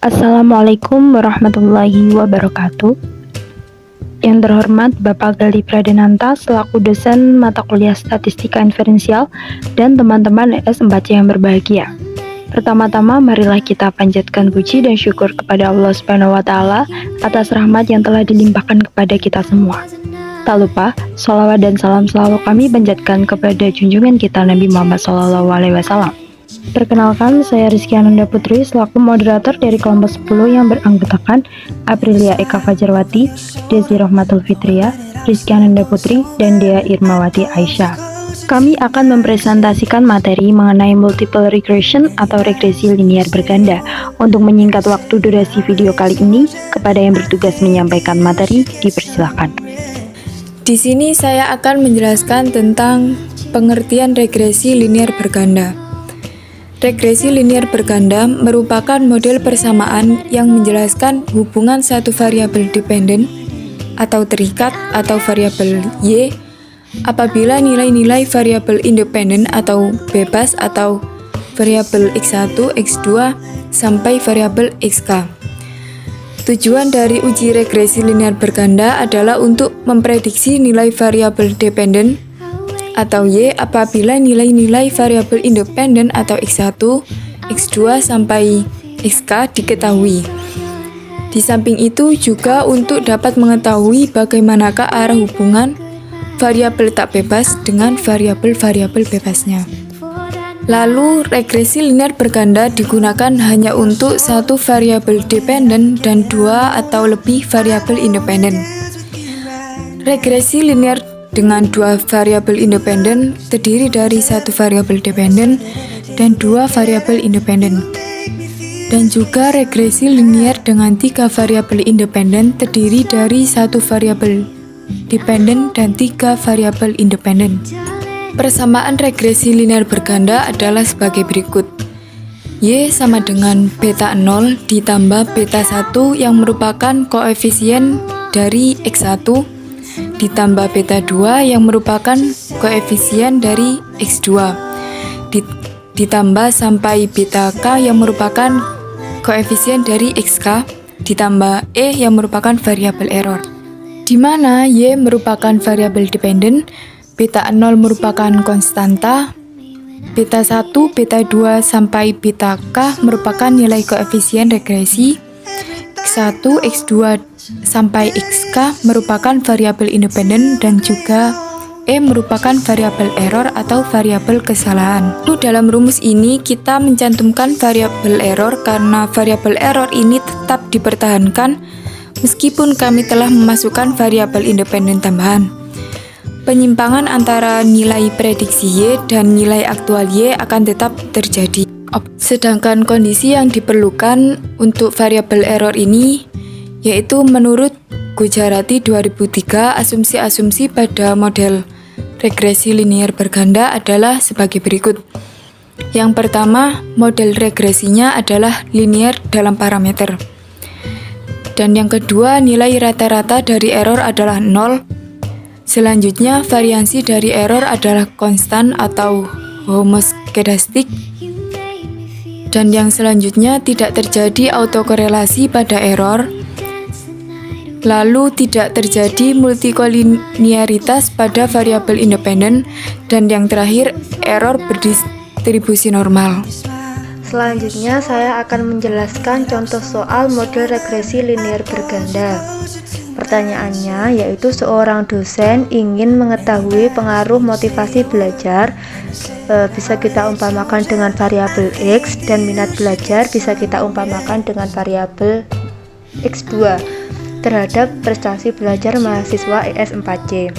Assalamualaikum warahmatullahi wabarakatuh. Yang terhormat Bapak Gali Pradenanta selaku dosen mata kuliah Statistika Inferensial dan teman-teman S4C yang berbahagia. Pertama-tama marilah kita panjatkan puji dan syukur kepada Allah Subhanahu wa taala atas rahmat yang telah dilimpahkan kepada kita semua. Tak lupa, sholawat dan salam selalu kami panjatkan kepada junjungan kita Nabi Muhammad SAW. Perkenalkan, saya Rizky Ananda Putri selaku moderator dari kelompok 10 yang beranggotakan Aprilia Eka Fajarwati, Desi Rohmatul Fitria, Rizky Ananda Putri, dan Dea Irmawati Aisyah. Kami akan mempresentasikan materi mengenai multiple regression atau regresi linier berganda. Untuk menyingkat waktu durasi video kali ini, kepada yang bertugas menyampaikan materi, dipersilakan. Di sini saya akan menjelaskan tentang pengertian regresi linier berganda. Regresi linier berganda merupakan model persamaan yang menjelaskan hubungan satu variabel dependen atau terikat atau variabel Y apabila nilai-nilai variabel independen atau bebas atau variabel X1, X2 sampai variabel XK. Tujuan dari uji regresi linier berganda adalah untuk memprediksi nilai variabel dependen atau Y apabila nilai-nilai variabel independen atau X1, X2 sampai XK diketahui. Di samping itu juga untuk dapat mengetahui bagaimanakah arah hubungan variabel tak bebas dengan variabel-variabel bebasnya. Lalu, regresi linier berganda digunakan hanya untuk satu variabel dependen dan dua atau lebih variabel independen. Regresi linier dengan dua variabel independen terdiri dari satu variabel dependen dan dua variabel independen. Dan juga regresi linier dengan tiga variabel independen terdiri dari satu variabel dependen dan tiga variabel independen. Persamaan regresi linier berganda adalah sebagai berikut. Y sama dengan beta 0 ditambah beta 1 yang merupakan koefisien dari X1 ditambah beta 2 yang merupakan koefisien dari X2 ditambah sampai beta K yang merupakan koefisien dari XK ditambah E yang merupakan variabel error, di mana Y merupakan variabel dependen, beta 0 merupakan konstanta, beta 1, beta 2 sampai beta K merupakan nilai koefisien regresi, X1, X2 sampai XK merupakan variabel independen dan juga E merupakan variabel error atau variabel kesalahan. Lalu dalam rumus ini kita mencantumkan variabel error karena variabel error ini tetap dipertahankan meskipun kami telah memasukkan variabel independen tambahan. Penyimpangan antara nilai prediksi Y dan nilai aktual Y akan tetap terjadi. Sedangkan kondisi yang diperlukan untuk variabel error ini yaitu menurut Gujarati 2003, asumsi-asumsi pada model regresi linier berganda adalah sebagai berikut. Yang pertama, model regresinya adalah linier dalam parameter. Dan yang kedua, nilai rata-rata dari error adalah 0. Selanjutnya, variansi dari error adalah konstan atau homoskedastik. Dan yang selanjutnya, tidak terjadi autokorelasi pada error. Lalu tidak terjadi multikoliniaritas pada variabel independen, dan yang terakhir error berdistribusi normal. Selanjutnya saya akan menjelaskan contoh soal model regresi linier berganda. Pertanyaannya yaitu seorang dosen ingin mengetahui pengaruh motivasi belajar, bisa kita umpamakan dengan variabel X, dan minat belajar bisa kita umpamakan dengan variabel X2 terhadap prestasi belajar mahasiswa ES4C.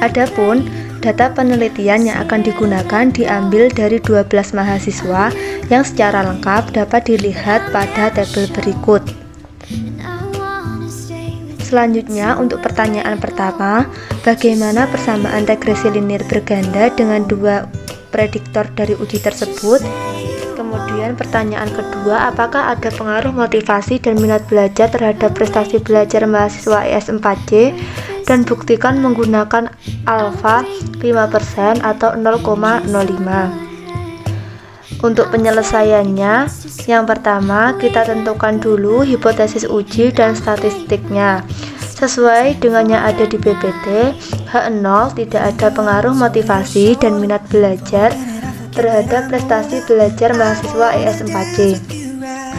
Adapun data penelitian yang akan digunakan diambil dari 12 mahasiswa yang secara lengkap dapat dilihat pada tabel berikut. Selanjutnya, untuk pertanyaan pertama, bagaimana persamaan regresi linier berganda dengan dua prediktor dari uji tersebut? Kemudian pertanyaan kedua, apakah ada pengaruh motivasi dan minat belajar terhadap prestasi belajar mahasiswa ES4C, dan buktikan menggunakan alfa 5% atau 0,05. Untuk penyelesaiannya, yang pertama kita tentukan dulu hipotesis uji dan statistiknya. Sesuai dengan yang ada di PPT, H0 tidak ada pengaruh motivasi dan minat belajar terhadap prestasi belajar mahasiswa ES4C.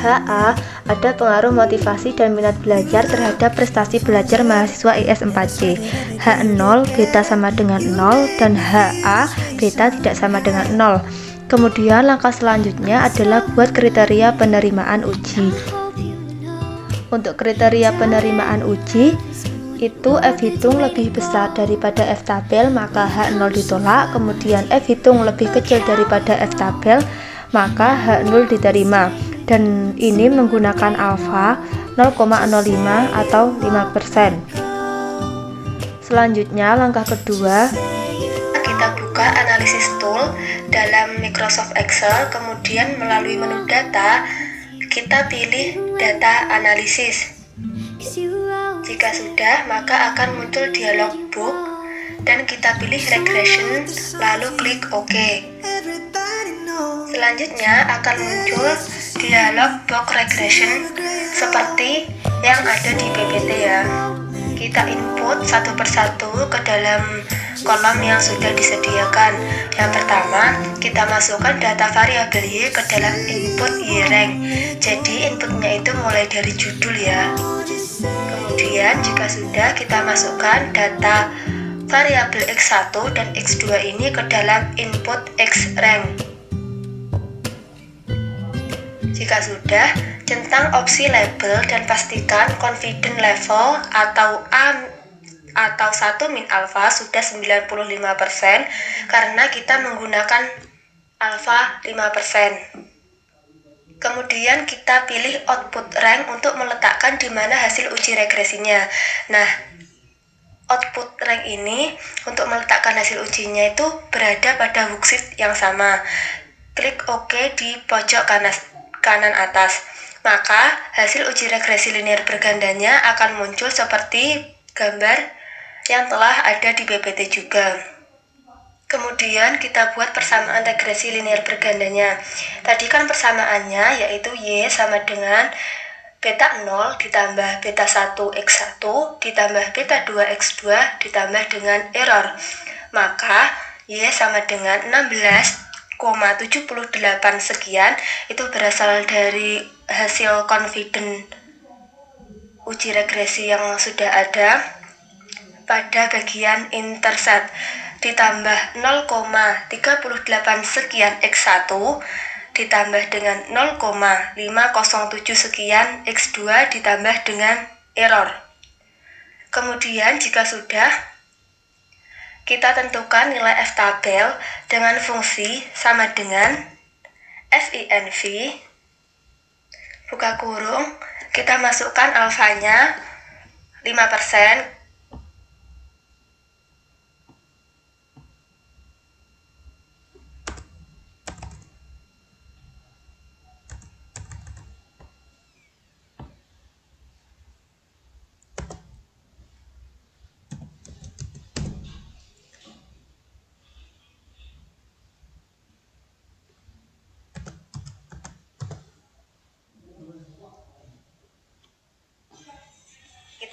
HA ada pengaruh motivasi dan minat belajar terhadap prestasi belajar mahasiswa ES4C. H0 beta sama dengan 0 dan HA beta tidak sama dengan 0. Kemudian langkah selanjutnya adalah buat kriteria penerimaan uji. Untuk kriteria penerimaan uji itu F hitung lebih besar daripada F tabel, maka H0 ditolak. Kemudian F hitung lebih kecil daripada F tabel, maka H0 diterima. Dan ini menggunakan alfa 0,05 atau 5%. Selanjutnya langkah kedua, kita buka analisis tool dalam Microsoft Excel, kemudian melalui menu data kita pilih data analisis. Jika sudah, maka akan muncul dialog box dan kita pilih regression, lalu klik OK. Selanjutnya akan muncul dialog box regression seperti yang ada di PPT ya. Kita input satu persatu ke dalam kolom yang sudah disediakan. Yang pertama, kita masukkan data variabel Y ke dalam input Y-rank. Jadi inputnya itu mulai dari judul ya. Kemudian jika sudah, kita masukkan data variabel X1 dan X2 ini ke dalam input X-rank. Jika sudah, centang opsi label dan pastikan confidence level atau A atau 1 min alpha sudah 95% karena kita menggunakan alpha 5%. Kemudian kita pilih output rank untuk meletakkan di mana hasil uji regresinya. Nah, output rank ini untuk meletakkan hasil ujinya itu berada pada worksheet yang sama. Klik OK di pojok kanan atas. Maka hasil uji regresi linear bergandanya akan muncul seperti gambar yang telah ada di PPT juga. Kemudian kita buat persamaan regresi linear bergandanya. Tadi kan persamaannya yaitu Y sama dengan beta 0 ditambah beta 1 X1 ditambah beta 2 X2 ditambah dengan error. Maka Y sama dengan 16,78 sekian itu berasal dari hasil confidence uji regresi yang sudah ada pada bagian intercept ditambah 0,38 sekian X1 ditambah dengan 0,507 sekian X2 ditambah dengan error. Kemudian jika sudah, kita tentukan nilai F tabel dengan fungsi sama dengan FINV buka kurung, kita masukkan alfanya 5%.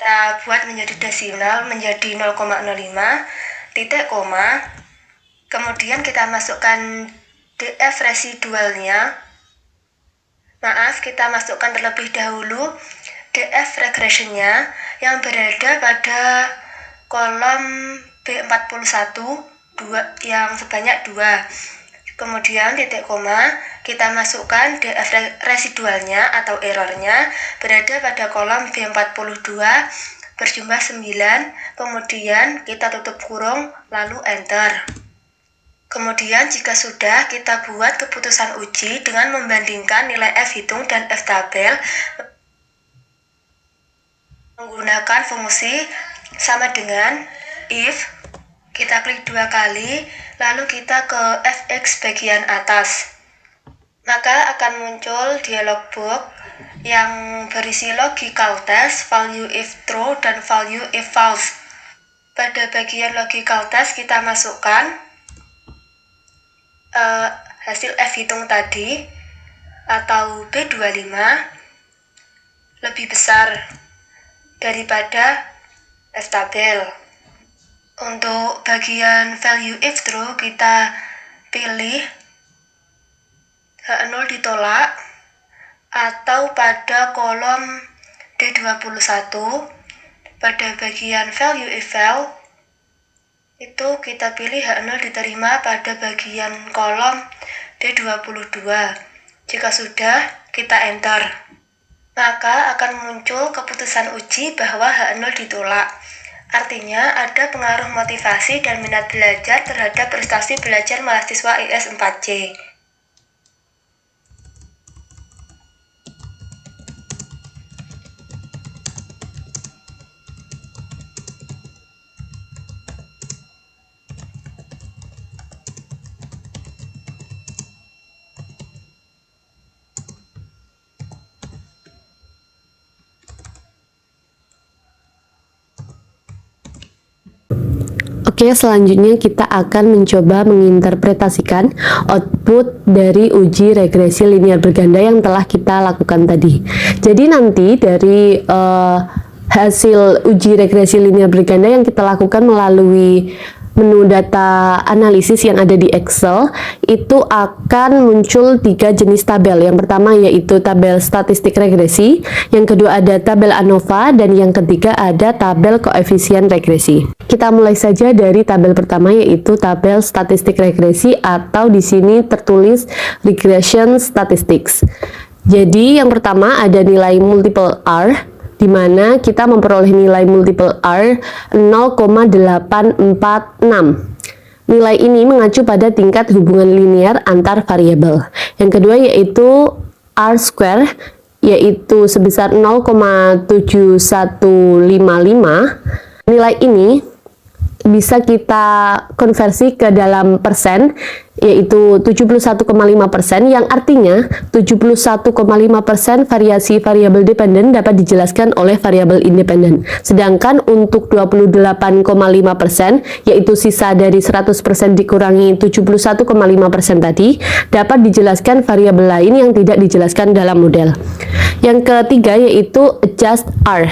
Kita buat menjadi desimal menjadi 0,05 titik koma, kemudian kita masukkan DF residualnya. Kita masukkan terlebih dahulu DF regressionnya yang berada pada kolom B41 yang sebanyak 2. Kemudian titik koma, kita masukkan DF residualnya atau errornya berada pada kolom B42 berjumlah 9, kemudian kita tutup kurung lalu enter. Kemudian jika sudah, kita buat keputusan uji dengan membandingkan nilai F hitung dan F tabel menggunakan fungsi sama dengan if. Kita klik 2 kali, lalu kita ke fx bagian atas. Maka akan muncul dialog box yang berisi logical test, value if true, dan value if false. Pada bagian logical test kita masukkan hasil F hitung tadi atau B25 lebih besar daripada F tabel. Untuk bagian value if true kita pilih H0 ditolak atau pada kolom D21 pada bagian value if val itu kita pilih H0 diterima pada bagian kolom D22. Jika sudah, kita enter. Maka akan muncul keputusan uji bahwa H0 ditolak. Artinya ada pengaruh motivasi dan minat belajar terhadap prestasi belajar mahasiswa IS 4C. Oke, selanjutnya kita akan mencoba menginterpretasikan output dari uji regresi linear berganda yang telah kita lakukan tadi. Jadi nanti dari hasil uji regresi linear berganda yang kita lakukan melalui menu data analisis yang ada di Excel itu akan muncul 3 jenis tabel. Yang pertama yaitu tabel statistik regresi, yang kedua ada tabel ANOVA, dan yang ketiga ada tabel koefisien regresi. Kita mulai saja dari tabel pertama yaitu tabel statistik regresi atau di sini tertulis regression statistics. Jadi yang pertama ada nilai multiple R, di mana kita memperoleh nilai multiple R 0,846. Nilai ini mengacu pada tingkat hubungan linear antar variabel. Yang kedua yaitu R square, yaitu sebesar 0,7155. Nilai ini bisa kita konversi ke dalam persen, yaitu 71,5%, yang artinya 71,5% variasi variabel dependen dapat dijelaskan oleh variabel independen. Sedangkan untuk 28,5%, yaitu sisa dari 100% dikurangi 71,5% tadi, dapat dijelaskan variabel lain yang tidak dijelaskan dalam model. Yang ketiga yaitu adjust R,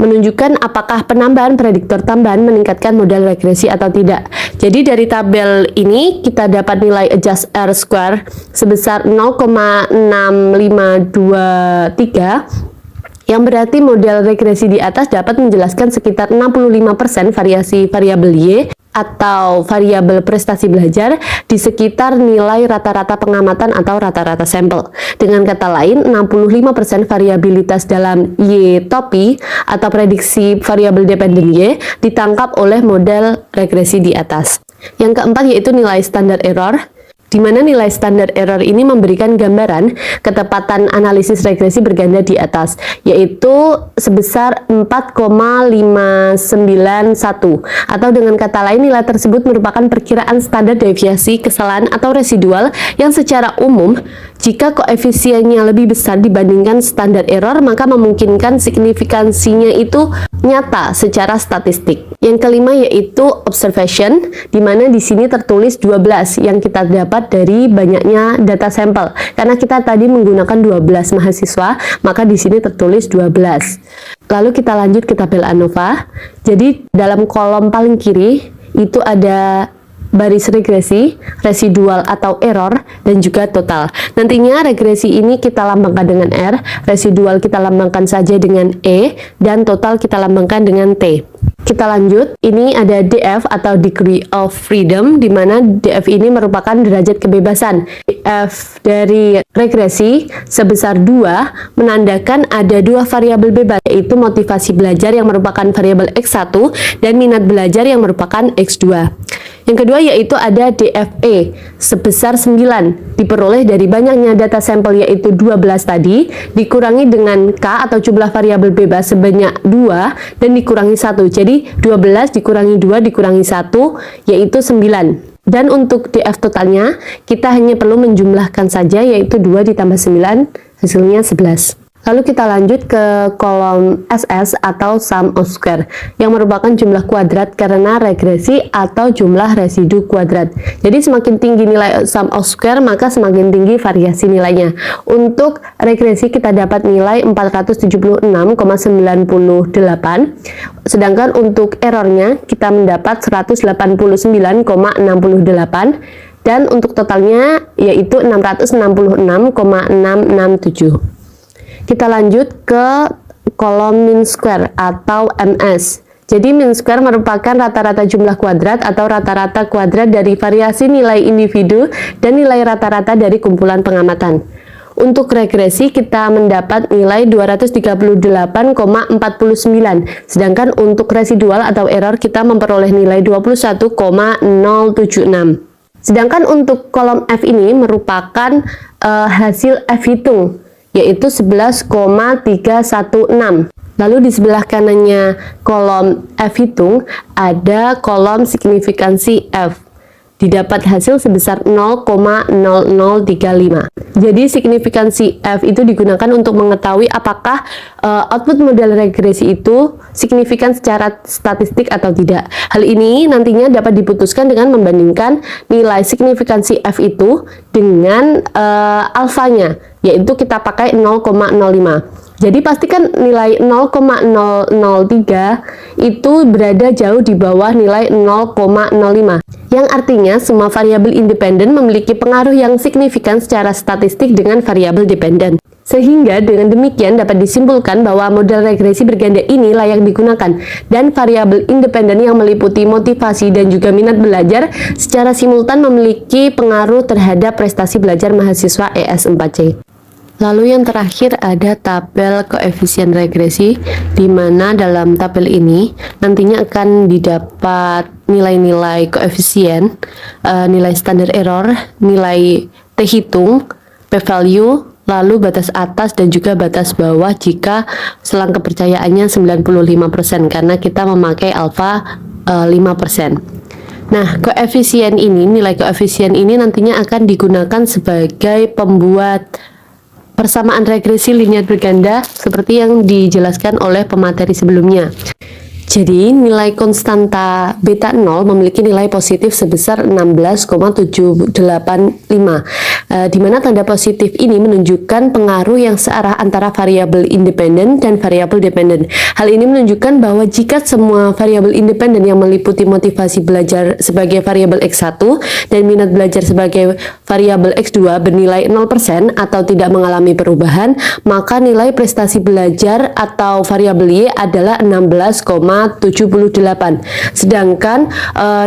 menunjukkan apakah penambahan prediktor tambahan meningkatkan model regresi atau tidak. Jadi dari tabel ini kita dapat nilai adjust R square sebesar 0,6523, yang berarti model regresi di atas dapat menjelaskan sekitar 65% variasi variabel Y atau variabel prestasi belajar di sekitar nilai rata-rata pengamatan atau rata-rata sampel. Dengan kata lain, 65% variabilitas dalam Y topi atau prediksi variabel dependen Y ditangkap oleh model regresi di atas. Yang keempat yaitu nilai standar error, di mana nilai standar error ini memberikan gambaran ketepatan analisis regresi berganda di atas, yaitu sebesar 4,591, atau dengan kata lain nilai tersebut merupakan perkiraan standar deviasi kesalahan atau residual yang secara umum jika koefisiennya lebih besar dibandingkan standar error maka memungkinkan signifikansinya itu nyata secara statistik. Yang kelima yaitu observation, di mana di sini tertulis 12 yang kita dapat dari banyaknya data sampel. Karena kita tadi menggunakan 12 mahasiswa, maka di sini tertulis 12. Lalu kita lanjut ke tabel ANOVA. Jadi dalam kolom paling kiri itu ada baris regresi, residual atau error, dan juga total. Nantinya regresi ini kita lambangkan dengan R, residual kita lambangkan saja dengan E, dan total kita lambangkan dengan T. Kita lanjut, ini ada DF atau degree of freedom, di mana DF ini merupakan derajat kebebasan. DF dari regresi sebesar 2 menandakan ada 2 variabel bebas, yaitu motivasi belajar yang merupakan variabel X1 dan minat belajar yang merupakan X2. Yang kedua yaitu ada DFE sebesar 9, diperoleh dari banyaknya data sampel yaitu 12 tadi, dikurangi dengan K atau jumlah variabel bebas sebanyak 2 dan dikurangi 1. Jadi 12 dikurangi 2 dikurangi 1 yaitu 9. Dan untuk DF totalnya kita hanya perlu menjumlahkan saja, yaitu 2 ditambah 9 hasilnya 11. Lalu kita lanjut ke kolom SS atau sum of square yang merupakan jumlah kuadrat karena regresi atau jumlah residu kuadrat. Jadi semakin tinggi nilai sum of square maka semakin tinggi variasi nilainya. Untuk regresi kita dapat nilai 476,98, sedangkan untuk errornya kita mendapat 189,68, dan untuk totalnya yaitu 666,667. Kita lanjut ke kolom mean square atau MS. Jadi mean square merupakan rata-rata jumlah kuadrat atau rata-rata kuadrat dari variasi nilai individu dan nilai rata-rata dari kumpulan pengamatan. Untuk regresi kita mendapat nilai 238,49, sedangkan untuk residual atau error kita memperoleh nilai 21,076. Sedangkan untuk kolom F ini merupakan hasil F hitung, yaitu 11,316. Lalu di sebelah kanannya kolom F hitung ada kolom signifikansi F. Didapat hasil sebesar 0,0035. Jadi signifikansi F itu digunakan untuk mengetahui apakah output model regresi itu signifikan secara statistik atau tidak. Hal ini nantinya dapat diputuskan dengan membandingkan nilai signifikansi F itu dengan alfanya, yaitu kita pakai 0,05. Jadi pastikan nilai 0,003 itu berada jauh di bawah nilai 0,05, yang artinya semua variabel independen memiliki pengaruh yang signifikan secara statistik dengan variabel dependen. Sehingga dengan demikian dapat disimpulkan bahwa model regresi berganda ini layak digunakan, dan variabel independen yang meliputi motivasi dan juga minat belajar secara simultan memiliki pengaruh terhadap prestasi belajar mahasiswa ES4C. Lalu yang terakhir ada tabel koefisien regresi, di mana dalam tabel ini nantinya akan didapat nilai-nilai koefisien, nilai standar error, nilai T hitung, p-value, lalu batas atas dan juga batas bawah jika selang kepercayaannya 95%, karena kita memakai alfa 5%. Nah, koefisien ini, nilai koefisien ini nantinya akan digunakan sebagai pembuat persamaan regresi linear berganda seperti yang dijelaskan oleh pemateri sebelumnya. Jadi, nilai konstanta beta 0 memiliki nilai positif sebesar 16,785, di mana tanda positif ini menunjukkan pengaruh yang searah antara variabel independen dan variabel dependen. Hal ini menunjukkan bahwa jika semua variabel independen yang meliputi motivasi belajar sebagai variabel X1 dan minat belajar sebagai variabel X2 bernilai 0% atau tidak mengalami perubahan, maka nilai prestasi belajar atau variabel Y adalah 16,78. Sedangkan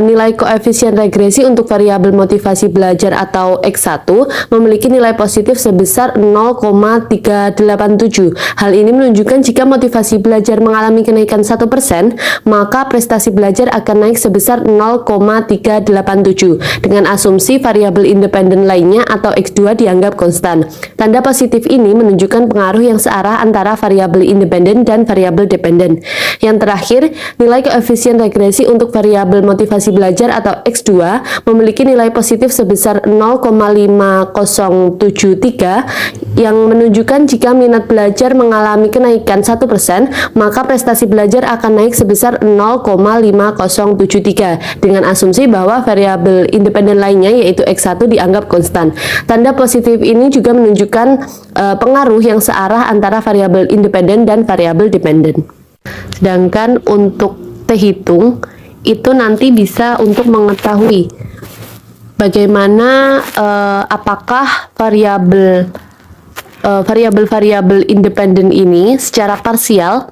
nilai koefisien regresi untuk variabel motivasi belajar atau X1 memiliki nilai positif sebesar 0,387. Hal ini menunjukkan jika motivasi belajar mengalami kenaikan 1%, maka prestasi belajar akan naik sebesar 0,387 dengan asumsi variabel independen lainnya atau X2 dianggap konstan. Tanda positif ini menunjukkan pengaruh yang searah antara variabel independen dan variabel dependen. Yang terakhir, nilai koefisien regresi untuk variabel motivasi belajar atau X2 memiliki nilai positif sebesar 0,5073 yang menunjukkan jika minat belajar mengalami kenaikan 1%, maka prestasi belajar akan naik sebesar 0,5073 dengan asumsi bahwa variabel independen lainnya yaitu X1 dianggap konstan. Tanda positif ini juga menunjukkan pengaruh yang searah antara variabel independen dan variabel dependen. Sedangkan untuk T hitung itu nanti bisa untuk mengetahui bagaimana apakah variabel independen ini secara parsial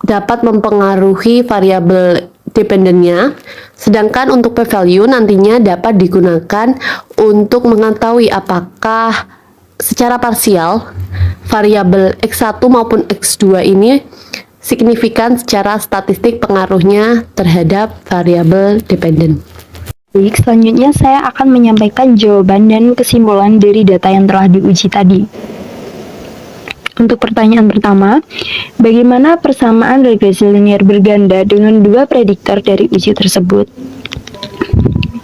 dapat mempengaruhi variabel dependennya. Sedangkan untuk p-value nantinya dapat digunakan untuk mengetahui apakah secara parsial variabel X1 maupun X2 ini signifikan secara statistik pengaruhnya terhadap variabel dependen. Baik, selanjutnya saya akan menyampaikan jawaban dan kesimpulan dari data yang telah diuji tadi. Untuk pertanyaan pertama, bagaimana persamaan regresi linear berganda dengan dua prediktor dari uji tersebut?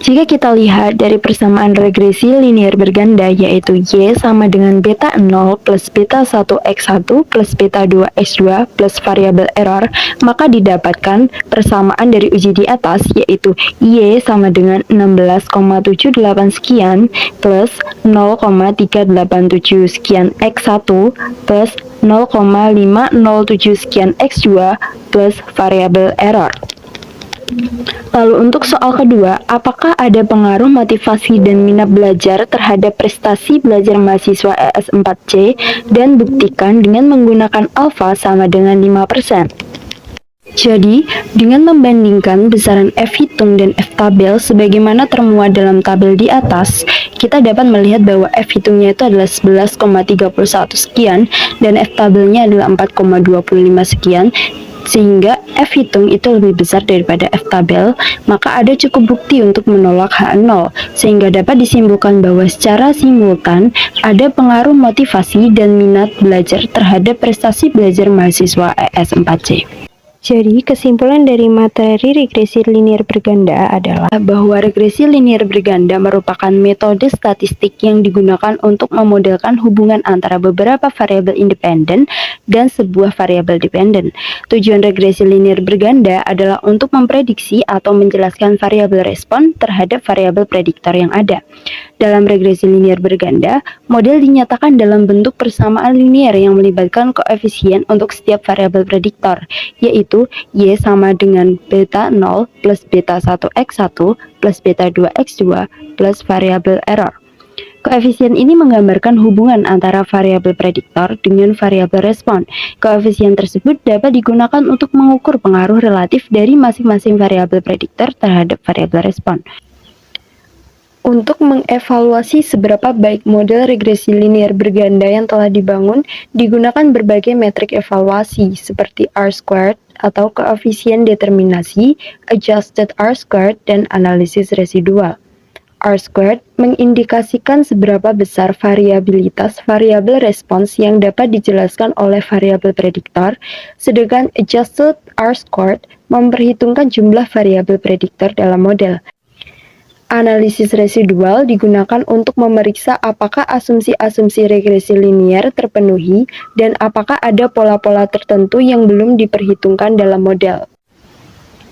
Jika kita lihat dari persamaan regresi linear berganda, yaitu Y sama dengan beta 0 plus beta 1 X1 plus beta 2 X2 plus variabel error, maka didapatkan persamaan dari uji di atas, yaitu Y sama dengan 16,78 sekian plus 0,387 sekian X1 plus 0,507 sekian X2 plus variabel error. Lalu untuk soal kedua, apakah ada pengaruh motivasi dan minat belajar terhadap prestasi belajar mahasiswa ES4C dan buktikan dengan menggunakan alfa sama dengan 5%. Jadi, dengan membandingkan besaran F hitung dan F tabel sebagaimana termuat dalam tabel di atas, kita dapat melihat bahwa F hitungnya itu adalah 11,31 sekian dan F tabelnya adalah 4,25 sekian, sehingga F hitung itu lebih besar daripada F tabel, maka ada cukup bukti untuk menolak H0, sehingga dapat disimpulkan bahwa secara simultan ada pengaruh motivasi dan minat belajar terhadap prestasi belajar mahasiswa ES4C. Jadi, kesimpulan dari materi regresi linear berganda adalah bahwa regresi linear berganda merupakan metode statistik yang digunakan untuk memodelkan hubungan antara beberapa variabel independen dan sebuah variabel dependen. Tujuan regresi linear berganda adalah untuk memprediksi atau menjelaskan variabel respon terhadap variabel prediktor yang ada. Dalam regresi linear berganda, model dinyatakan dalam bentuk persamaan linear yang melibatkan koefisien untuk setiap variabel prediktor, yaitu Y sama dengan beta 0 plus beta 1 X1 plus beta 2 X2 plus variabel error. Koefisien ini menggambarkan hubungan antara variabel prediktor dengan variabel respon. Koefisien tersebut dapat digunakan untuk mengukur pengaruh relatif dari masing-masing variabel prediktor terhadap variabel respon. Untuk mengevaluasi seberapa baik model regresi linear berganda yang telah dibangun, digunakan berbagai metrik evaluasi seperti R-squared atau koefisien determinasi, adjusted R-squared, dan analisis residual. R-squared mengindikasikan seberapa besar variabilitas variabel respons yang dapat dijelaskan oleh variabel prediktor, sedangkan adjusted R-squared memperhitungkan jumlah variabel prediktor dalam model. Analisis residual digunakan untuk memeriksa apakah asumsi-asumsi regresi linear terpenuhi dan apakah ada pola-pola tertentu yang belum diperhitungkan dalam model.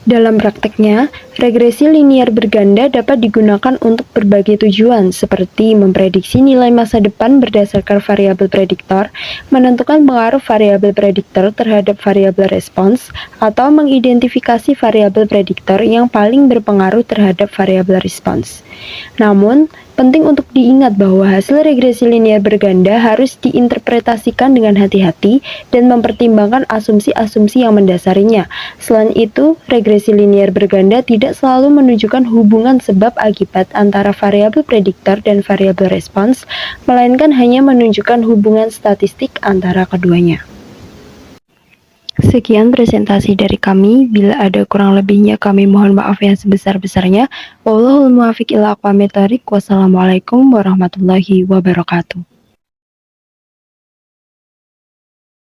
Dalam prakteknya, regresi linear berganda dapat digunakan untuk berbagai tujuan seperti memprediksi nilai masa depan berdasarkan variabel prediktor, menentukan pengaruh variabel prediktor terhadap variabel respons, atau mengidentifikasi variabel prediktor yang paling berpengaruh terhadap variabel respons. Namun, penting untuk diingat bahwa hasil regresi linear berganda harus diinterpretasikan dengan hati-hati dan mempertimbangkan asumsi-asumsi yang mendasarinya. Selain itu, regresi linear berganda tidak selalu menunjukkan hubungan sebab akibat antara variabel prediktor dan variabel respons, melainkan hanya menunjukkan hubungan statistik antara keduanya. Sekian presentasi dari kami. Bila ada kurang lebihnya, kami mohon maaf yang sebesar-besarnya. Wallahul muwaffiq ila aqwamit thoriq. Wassalamualaikum warahmatullahi wabarakatuh.